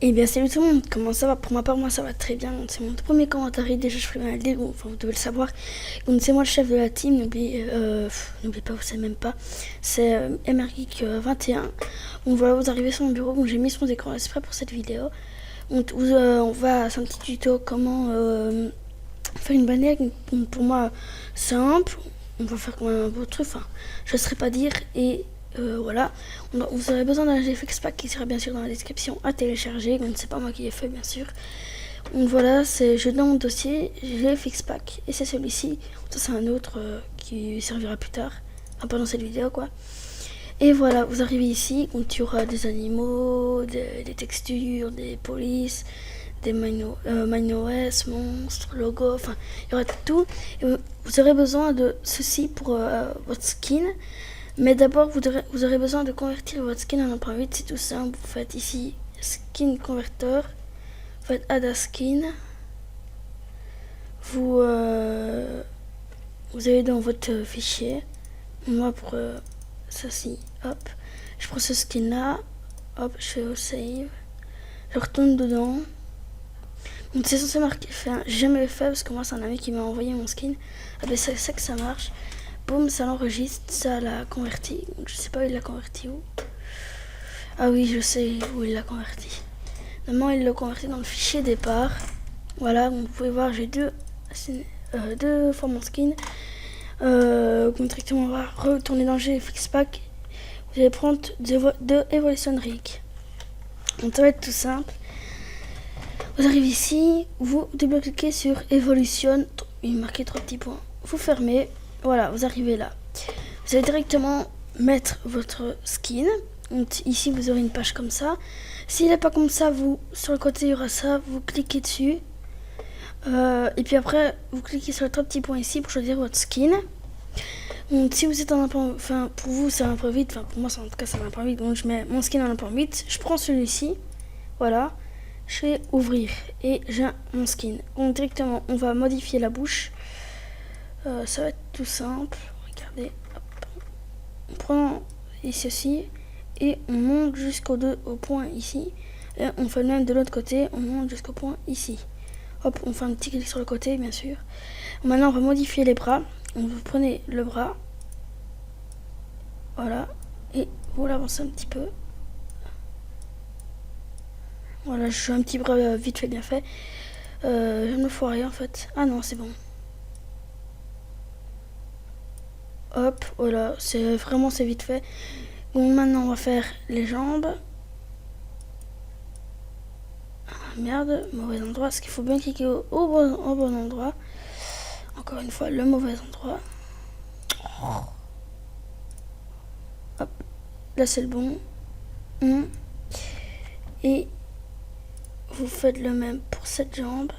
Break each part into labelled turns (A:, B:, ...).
A: Eh bien, salut tout le monde, comment ça va? Pour ma part, moi ça va très bien. C'est mon tout premier commentaire et déjà je fais mal dire, enfin vous devez le savoir. Donc c'est moi le chef de la team, n'oubliez pas, vous savez même pas. C'est MRGeek 21. Donc voilà, vous arrivez sur mon bureau, donc j'ai mis son écran exprès pour cette vidéo. On va, c'est un petit tuto comment faire une bannière. Donc, pour moi, simple. On va faire quand même un beau truc, enfin, je ne saurais pas dire. Et voilà, vous aurez besoin d'un GFX Pack qui sera bien sûr dans la description à télécharger. Donc c'est pas moi qui l'ai fait bien sûr. Donc voilà, je dans mon dossier GFX Pack et c'est celui-ci. Ça c'est un autre qui servira plus tard, enfin, pendant cette vidéo quoi. Et voilà, vous arrivez ici, donc il y aura des animaux, des textures, des polices, des MineOS, monstres, logos, enfin il y aura tout. Et vous aurez besoin de ceci pour votre skin. Mais d'abord, vous aurez besoin de convertir votre skin en empreinte 8. C'est tout simple. Vous faites ici Skin Converter. Vous faites Add a Skin. Vous allez dans votre fichier. Moi, pour ceci, hop. Je prends ce skin là. Hop, je fais au save. Je retourne dedans. Donc c'est censé marquer. Enfin, j'ai jamais fait parce que moi, c'est un ami qui m'a envoyé mon skin. Ah ben, c'est que ça marche. Boum, ça l'enregistre, ça l'a converti. Donc, je sais pas où il l'a converti où. Ah oui, je sais où il l'a converti. Normalement, il l'a converti dans le fichier départ. Voilà, donc vous pouvez voir, j'ai deux fois mon skin. Directement, on va retourner dans le GFX Pack. Vous allez prendre deux Evolution Rig. Donc ça va être tout simple. Vous arrivez ici, vous double-cliquez sur Evolution. Il est marqué 3 petits points. Vous fermez. Voilà, vous arrivez là. Vous allez directement mettre votre skin. Donc ici, vous aurez une page comme ça. S'il n'est pas comme ça, vous sur le côté, il y aura ça. Vous cliquez dessus. Et puis après, vous cliquez sur les 3 petits points ici pour choisir votre skin. Donc si vous êtes en implant, enfin pour vous c'est un peu vite, enfin pour moi en tout cas c'est un peu vite. Donc je mets mon skin en implant 8. Je prends celui-ci. Voilà. Je fais ouvrir et j'ai mon skin. Donc directement, on va modifier la bouche. Ça va être tout simple. Regardez. Hop. On prend ici aussi et on monte au point ici. Et on fait le même de l'autre côté. On monte jusqu'au point ici. Hop, on fait un petit clic sur le côté, bien sûr. Maintenant, on va modifier les bras. Donc, vous prenez le bras. Voilà. Et vous l'avancez un petit peu. Voilà, je fais un petit bras vite fait, bien fait. Je me foirer en fait. Ah non, c'est bon. Hop, voilà, c'est vite fait. Bon, maintenant on va faire les jambes. Ah, merde, mauvais endroit, parce qu'il faut bien cliquer au bon endroit. Encore une fois, le mauvais endroit. Hop, là c'est le bon. Et vous faites le même pour cette jambe.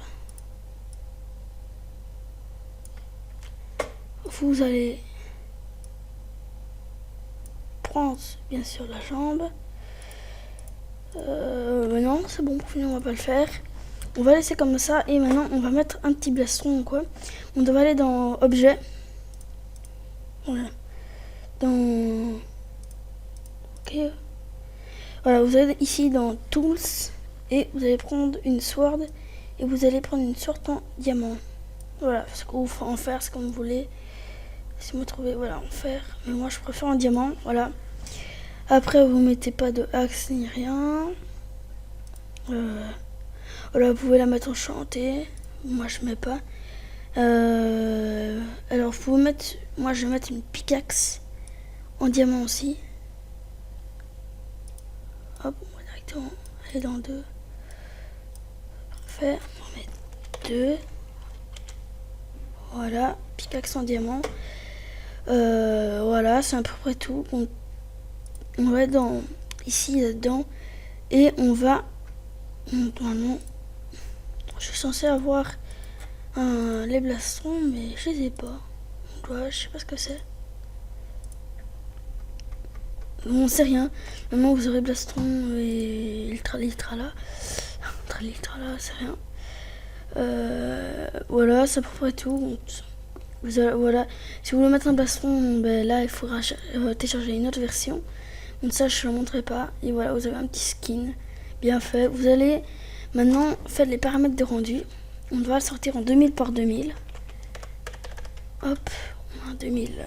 A: Vous allez prendre bien sûr la jambe. Non, c'est bon, pour finir on va pas le faire. On va laisser comme ça et maintenant on va mettre un petit plastron ou quoi. On doit aller dans objet. Voilà. Dans... Ok. Voilà, vous allez ici dans Tools et vous allez prendre une sword et vous allez prendre une sword en diamant. Voilà, ce que vous en faire, c'est comme vous voulez. Si vous trouvez, voilà, en fer. Mais moi je préfère en diamant, voilà. Après vous mettez pas de axe ni rien. Voilà, vous pouvez la mettre enchantée. Moi je mets pas. Alors vous pouvez mettre, moi je vais mettre une pickaxe en diamant aussi. Hop, on va directement aller dans 2. Parfait, on va mettre 2. Voilà, pickaxe en diamant. Voilà, c'est à peu près tout. On va dans ici là-dedans et on va normalement je suis censé avoir les blastrons mais je les ai pas. Ouais, je sais pas ce que c'est. Bon, c'est rien. Maintenant vous aurez blastron et ultra là. C'est rien. Voilà, c'est à peu près tout. Voilà. Si vous voulez mettre un plastron, ben là il faudra télécharger une autre version. Donc ça je ne le montrerai pas. Et voilà, vous avez un petit skin bien fait. Vous allez maintenant faire les paramètres de rendu. On va le sortir en 2000 par 2000. Hop, 2000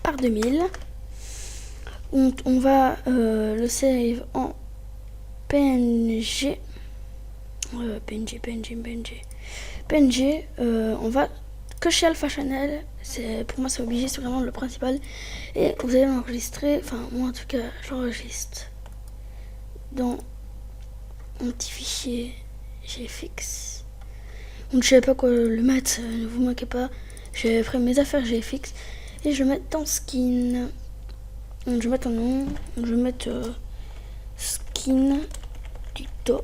A: par 2000. On va le save en PNG. PNG. On va cocher Alpha Channel. Pour moi c'est obligé, c'est vraiment le principal. Et vous allez l'enregistrer. Enfin moi en tout cas j'enregistre dans un petit fichier GFX. Donc je sais pas quoi le mettre, ne vous moquez pas. J'ai pris mes affaires GFX et je vais mettre dans skin. Donc je vais mettre un nom. Donc je vais mettre skin tuto.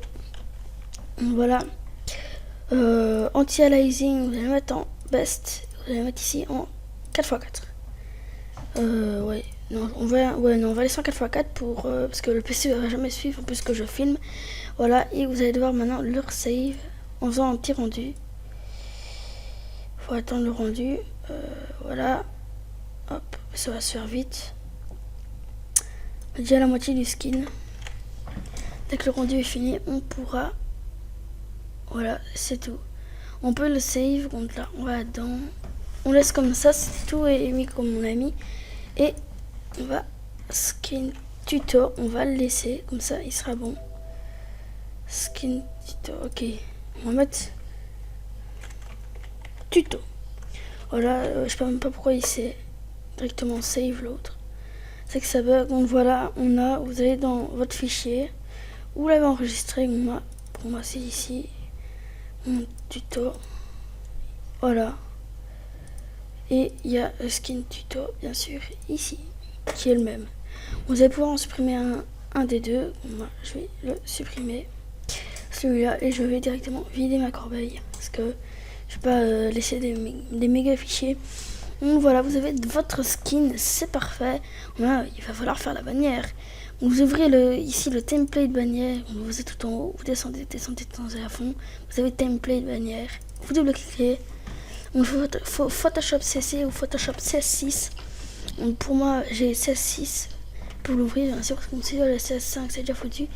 A: Voilà. Anti-aliasing, vous allez mettre en best. Vous allez mettre ici en 4x4. Ouais. Non, on va laisser en 4x4 pour parce que le PC ne va jamais suivre puisque je filme. Voilà, et vous allez devoir maintenant le save en faisant un petit rendu. Faut attendre le rendu. Voilà. Hop, ça va se faire vite. Déjà la moitié du skin. Dès que le rendu est fini, on pourra. Voilà, c'est tout. On peut le save, donc là, on va dedans. On laisse comme ça, c'est tout est mis comme on a mis. Et on va skin tuto, on va le laisser comme ça, il sera bon. Skin tuto, ok. On va mettre tuto. Voilà, je sais même pas pourquoi il s'est directement save l'autre. C'est que ça bug. Donc voilà, vous allez dans votre fichier, vous l'avez enregistré. Pour moi c'est ici. Mon tuto. Voilà. Et il y a le skin tuto, bien sûr, ici, qui est le même. Vous allez pouvoir en supprimer un des deux. Moi, je vais le supprimer. Celui-là, et je vais directement vider ma corbeille. Parce que je vais pas laisser des méga fichiers. Donc voilà, vous avez votre skin, c'est parfait. Voilà, il va falloir faire la bannière. Vous ouvrez ici le template bannière, vous êtes tout en haut, vous descendez à fond, vous avez template bannière, vous double-cliquez, il faut Photoshop CC ou Photoshop CS6. Donc pour moi j'ai CS6 pour l'ouvrir, bien sûr, parce que si le CS5 c'est déjà foutu.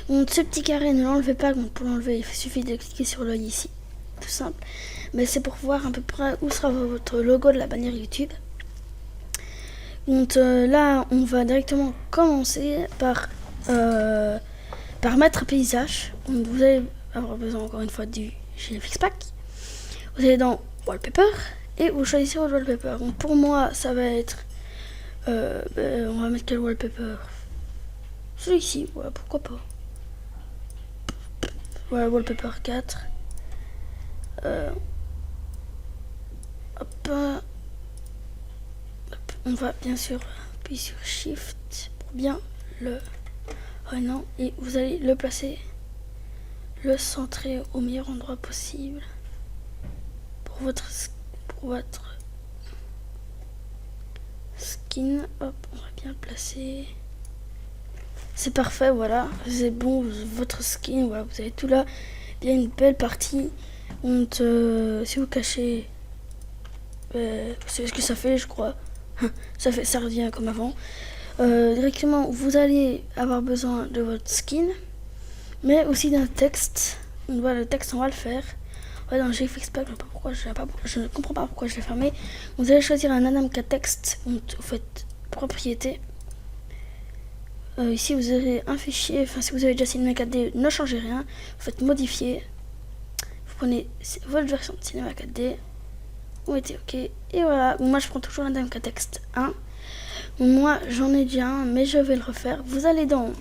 A: Donc ce petit carré ne l'enlevez pas, donc pour l'enlever il suffit de cliquer sur l'œil ici, tout simple. Mais c'est pour voir à peu près où sera votre logo de la bannière YouTube. Donc là, on va directement commencer par mettre paysage. Donc, vous allez avoir besoin encore une fois du GFX Pack. Vous allez dans Wallpaper et vous choisissez votre wallpaper. Donc pour moi, ça va être... on va mettre quel wallpaper? Celui-ci, ouais, pourquoi pas. Voilà, wallpaper 4. Hop. On va bien sûr appuyer sur Shift pour bien le... Oh non, et vous allez le placer, le centrer au meilleur endroit possible pour votre skin. Hop, on va bien le placer. C'est parfait, voilà, c'est bon, votre skin, voilà, vous avez tout là. Il y a une belle partie. Donc, si vous cachez, vous savez ce que ça fait, je crois. Ça revient comme avant. Directement, vous allez avoir besoin de votre skin, mais aussi d'un texte. Donc voilà, le texte, on va le faire. Ouais, dans GFX Pack, je ne comprends pas pourquoi je l'ai fermé. Vous allez choisir un Anamka texte. Donc, vous faites propriété. Ici, vous aurez un fichier. Enfin, si vous avez déjà Cinema 4D, ne changez rien. Vous faites modifier. Vous prenez votre version de Cinema 4D. Vous mettez OK. Et voilà. Moi, je prends toujours l'Anamka texte 1. Moi j'en ai déjà un, mais je vais le refaire. Vous allez dans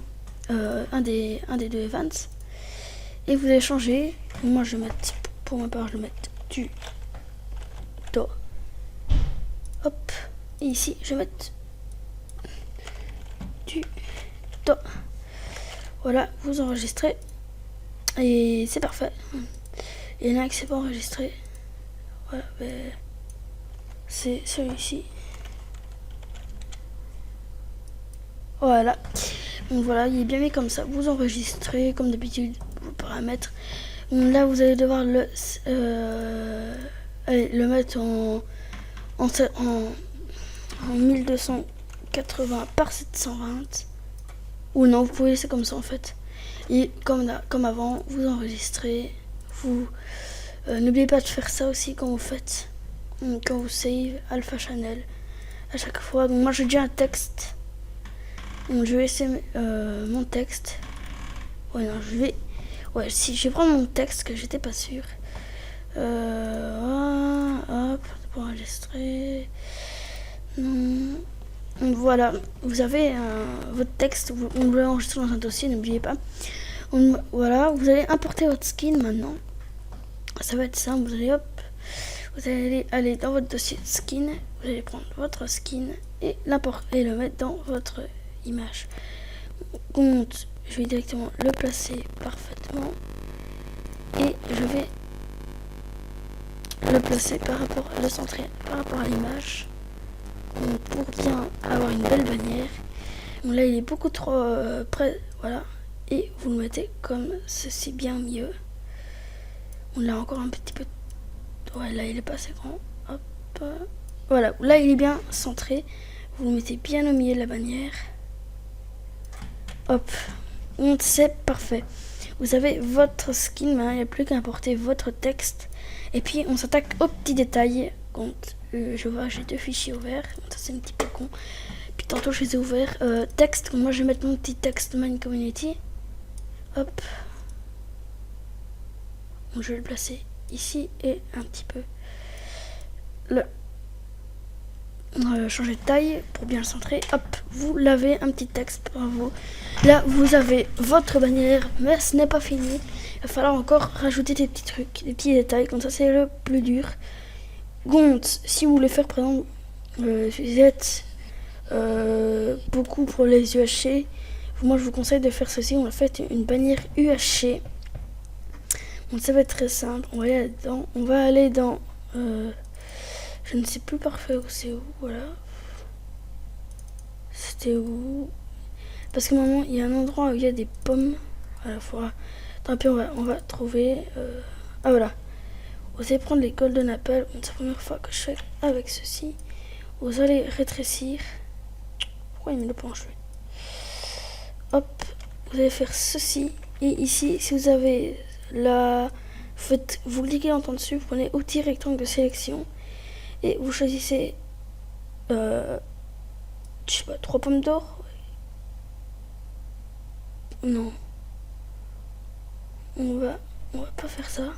A: un des deux events et vous allez changer. Moi je vais mettre, pour ma part je vais mettre tuto. Hop, et ici je vais mettre tuto. Voilà, vous enregistrez et c'est parfait. Il y en a qui c'est pas enregistré. Voilà, ben, c'est celui-ci. Voilà, donc voilà, il est bien mis comme ça. Vous enregistrez comme d'habitude vos paramètres. Donc là, vous allez devoir le mettre en 1280 par 720. Ou non, vous pouvez laisser comme ça en fait. Et comme avant, vous enregistrez. Vous n'oubliez pas de faire ça aussi quand vous faites, quand vous save Alpha Channel à chaque fois. Donc moi j'ai déjà un texte. Donc je vais essayer mon texte. Ouais non je vais. Ouais si je vais prendre mon texte que j'étais pas sûr. Hop, pour enregistrer. Non. Donc voilà, vous avez votre texte, on doit l'enregistrer dans un dossier, n'oubliez pas. Voilà, vous allez importer votre skin maintenant. Ça va être simple, vous allez vous allez aller dans votre dossier de skin, vous allez prendre votre skin et l'importer et le mettre dans votre image. Donc, je vais directement le placer parfaitement et je vais le placer le centrer par rapport à l'image. Pour bien avoir une belle bannière. Donc là il est beaucoup trop près, voilà, et vous le mettez comme ceci, bien mieux. On l'a encore un petit peu, ouais là il est pas assez grand, hop, voilà, là il est bien centré, vous le mettez bien au milieu de la bannière, hop, donc c'est parfait. Vous avez votre skin, il n'y a plus qu'à importer votre texte, et puis on s'attaque aux petits détails. Quand je vois j'ai 2 fichiers ouverts, ça c'est un petit peu con, puis tantôt je les ai ouverts. Texte, moi je vais mettre mon petit texte main community, hop, donc je vais le placer ici et un petit peu là, changer de taille pour bien le centrer, hop, vous l'avez, un petit texte pour vous. Là vous avez votre bannière, mais ce n'est pas fini, il va falloir encore rajouter des petits trucs, des petits détails, comme ça c'est le plus dur. Donc, si vous voulez faire, par exemple, vous êtes beaucoup pour les UHC, moi je vous conseille de faire ceci. On va faire une bannière UHC. Donc ça va être très simple. On va aller dans je ne sais plus parfait où c'est où, voilà. C'était où? Parce que maintenant il y a un endroit où il y a des pommes à la fois. Tant pis, on va trouver. Ah voilà. Vous allez prendre les Golden Apple, c'est la première fois que je fais avec ceci. Vous allez rétrécir. Pourquoi il me le penche lui? Hop, vous allez faire ceci. Et ici, si vous avez vous cliquez en temps dessus, vous prenez outil rectangle de sélection. Et vous choisissez, je sais pas, 3 pommes d'or. Non. On va pas faire ça.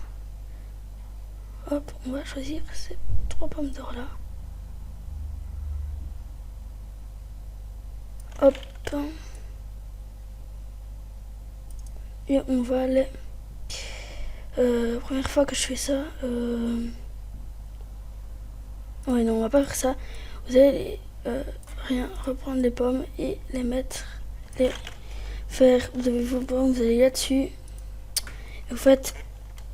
A: Hop, on va choisir ces 3 pommes d'or là. Hop. Et on va aller. Première fois que je fais ça. Ouais, non, on va pas faire ça. Vous allez reprendre les pommes et les mettre. Vous avez vos pommes, vous allez là-dessus. Vous faites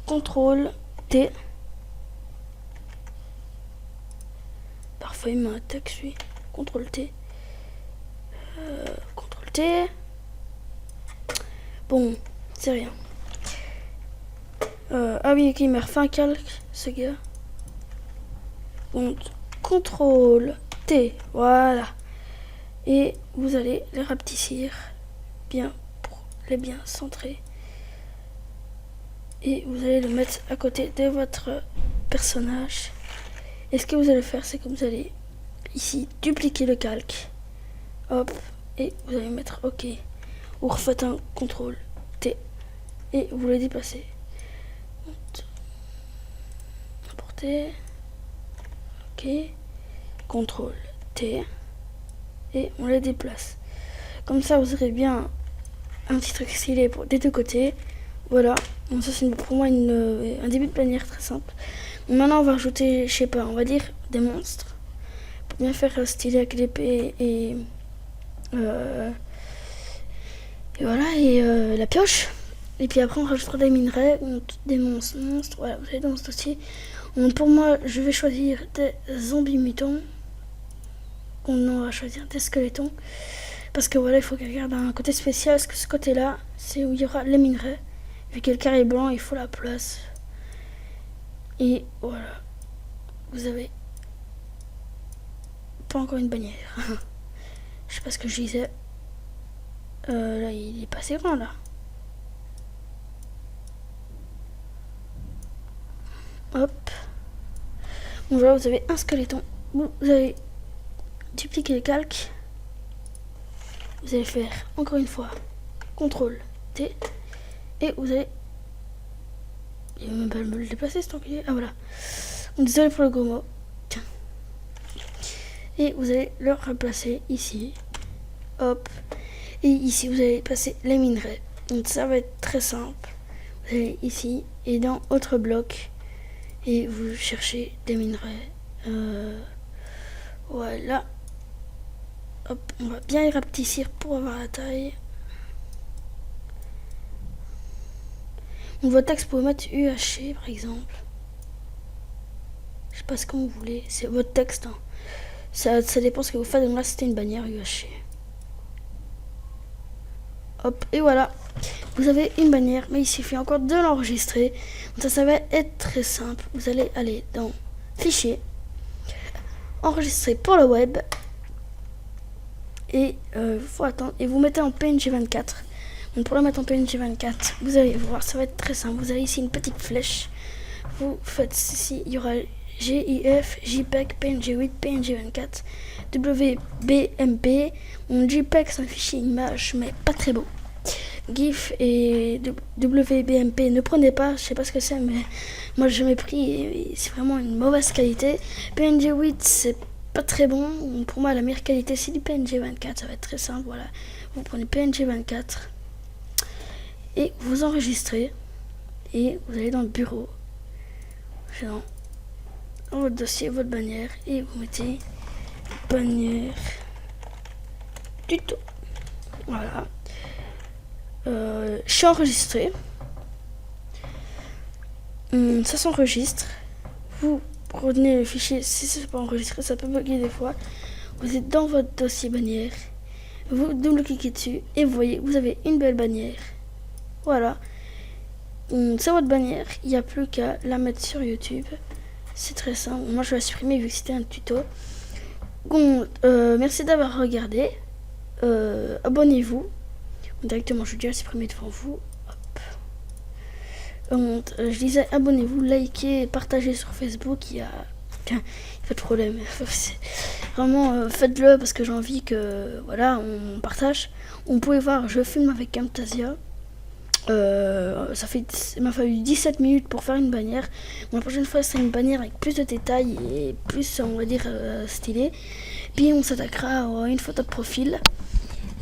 A: CTRL T. Parfois il m'attaque celui. CTRL T. CTRL T. Bon, c'est rien. Ah oui, ok, il m'a refait un calque, ce gars. Donc, CTRL T, voilà. Et vous allez les rapetissir bien pour les bien centrer. Et vous allez le mettre à côté de votre personnage. Et ce que vous allez faire, c'est que vous allez ici dupliquer le calque. Hop, et vous allez mettre OK. Vous refaites un CTRL T et vous le déplacez. Importer. OK. CTRL T et on les déplace. Comme ça, vous aurez bien un petit truc stylé des 2 côtés. Voilà. Donc ça, c'est pour moi un début de bannière très simple. Maintenant, on va rajouter, je sais pas, on va dire des monstres. Pour bien faire stylé avec l'épée et voilà, et la pioche. Et puis après, on rajoutera des minerais, des monstres. Voilà, vous avez dans ce dossier. Donc pour moi, je vais choisir des zombies mutants. On va choisir des squelettons. Parce que voilà, il faut qu'elle garde un côté spécial. Parce que ce côté-là, c'est où il y aura les minerais. Vu que le carré est blanc, il faut la place. Et voilà. Vous avez pas encore une bannière. Je sais pas ce que je disais. Là, il est pas assez grand là. Donc voilà, vous avez un skeleton. Vous allez dupliquer le calque. Vous allez faire encore une fois CTRL T. Et vous allez... Il va même pas me le déplacer cet enculé. Ah voilà. Donc désolé pour le gros mot. Tiens. Et vous allez le replacer ici. Hop. Et ici vous allez passer les minerais. Donc ça va être très simple. Vous allez ici et dans autre bloc. Et vous cherchez des minerais. Voilà. Hop, on va bien les rapetissir pour avoir la taille. Donc votre texte, vous pouvez mettre UHC par exemple. Je sais pas ce que vous voulez. C'est votre texte. Hein. Ça dépend ce que vous faites. Donc là c'était une bannière UHC. Hop, et voilà. Vous avez une bannière, mais il suffit encore de l'enregistrer. Ça va être très simple. Vous allez aller dans Fichier, Enregistrer pour le web. Et faut attendre. Et vous mettez en PNG 24. Donc pour le mettre en PNG 24, vous allez voir, ça va être très simple. Vous avez ici une petite flèche. Vous faites ici, il y aura GIF, JPEG, PNG 8, PNG 24, WBMP. JPEG c'est un fichier image, mais pas très beau. GIF et WBMP, ne prenez pas, je sais pas ce que c'est, mais moi j'ai jamais pris et c'est vraiment une mauvaise qualité. PNG 8 c'est pas très bon, pour moi la meilleure qualité c'est du PNG 24, ça va être très simple, voilà. Vous prenez PNG 24 et vous enregistrez et vous allez dans le bureau, dans votre dossier, votre bannière et vous mettez bannière tuto, voilà. Je suis enregistré. Ça s'enregistre. Vous prenez le fichier. Si c'est pas enregistré, ça peut bugger des fois. Vous êtes dans votre dossier bannière. Vous double-cliquez dessus et vous voyez, vous avez une belle bannière. Voilà. C'est votre bannière. Il n'y a plus qu'à la mettre sur YouTube. C'est très simple. Moi, je vais la supprimer vu que c'était un tuto. Bon, merci d'avoir regardé. Abonnez-vous. Directement, je vais déjà supprimer devant vous. Hop. Je disais abonnez-vous, likez, partagez sur Facebook. Il y a pas de problème. Vraiment, faites-le parce que j'ai envie que voilà, on partage. On pouvait voir, je filme avec Camtasia. Il m'a fallu 17 minutes pour faire une bannière. Bon, la prochaine fois, c'est une bannière avec plus de détails et plus, on va dire, stylé. Puis on s'attaquera à une photo de profil.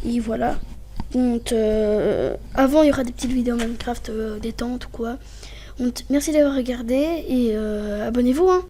A: Et voilà. Donc, avant, il y aura des petites vidéos Minecraft détente ou quoi. Donc, merci d'avoir regardé et abonnez-vous. Hein.